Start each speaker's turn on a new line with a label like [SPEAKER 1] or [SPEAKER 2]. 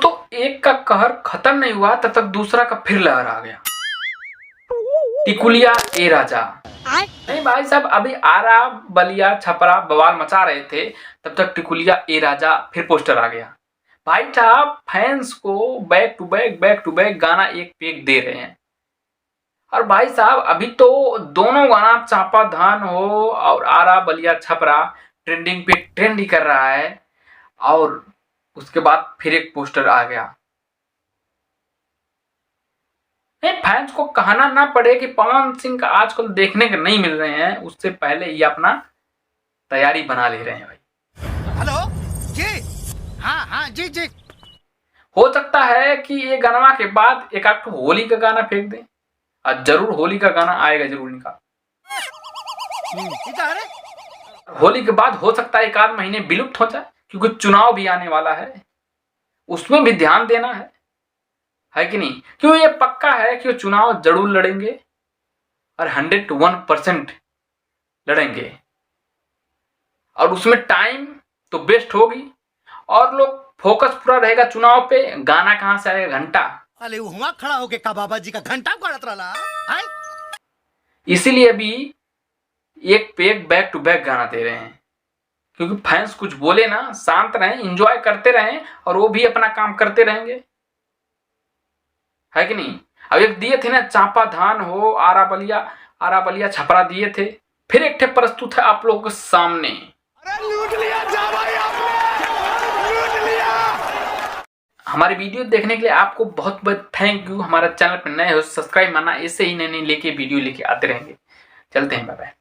[SPEAKER 1] दोस्तों, एक का कहर खत्म नहीं हुआ तब तक दूसरा का फिर लहर आ गया। टिकुलिया ए राजा। नहीं भाई साहब, अभी आरा बलिया छपरा बवाल मचा रहे थे, तब तक टिकुलिया ए राजा फिर पोस्टर आ गया। भाई साहब, फैंस को बैक टू बैक गाना एक पे एक दे रहे हैं। और भाई साहब, अभी तो दोनों गाना चापा धान हो और आरा बलिया छपरा ट्रेंडिंग पे ट्रेंड ही कर रहा है। और उसके बाद फिर एक पोस्टर आ गया। फैंस को कहना ना पड़े कि पवन सिंह का आजकल देखने के नहीं मिल रहे हैं, उससे पहले ये अपना तैयारी बना ले रहे हैं भाई।
[SPEAKER 2] हेलो जी, हाँ जी जी।
[SPEAKER 1] हो सकता है कि ये गाना के बाद एक आध होली का गाना फेंक दें, और जरूर होली का गाना आएगा जरूर इनका। होली के बाद हो सकता है एक आध महीने विलुप्त हो जाए, क्योंकि चुनाव भी आने वाला है, उसमें भी ध्यान देना है कि नहीं। क्यों ये पक्का है कि वो चुनाव जरूर लड़ेंगे और 101% लड़ेंगे, और उसमें टाइम तो बेस्ट होगी और लोग फोकस पूरा रहेगा चुनाव पे। गाना कहां से आएगा, घंटा।
[SPEAKER 2] अरे वहां खड़ा होके का बाबा जी का घंटा गाड़त रहा।
[SPEAKER 1] इसीलिए अभी एक पे एक बैक टू बैक गाना दे रहे हैं, क्योंकि फैंस कुछ बोले ना, शांत रहें, एंजॉय करते रहें, और वो भी अपना काम करते रहेंगे, है कि नहीं। अब एक दिए थे ना, चांपा धान हो आरा बलिया छपरा दिए थे, फिर एक ठे प्रस्तुत है आप लोगों के सामने।
[SPEAKER 2] अरे लूट लिया जा भाई आपने, लूट लिया।
[SPEAKER 1] हमारी वीडियो देखने के लिए आपको बहुत बहुत थैंक यू। हमारा चैनल पर नए हो सब्सक्राइब मारना, ऐसे ही नए नए लेके वीडियो लेके आते रहेंगे। चलते हैं, बाय बाय।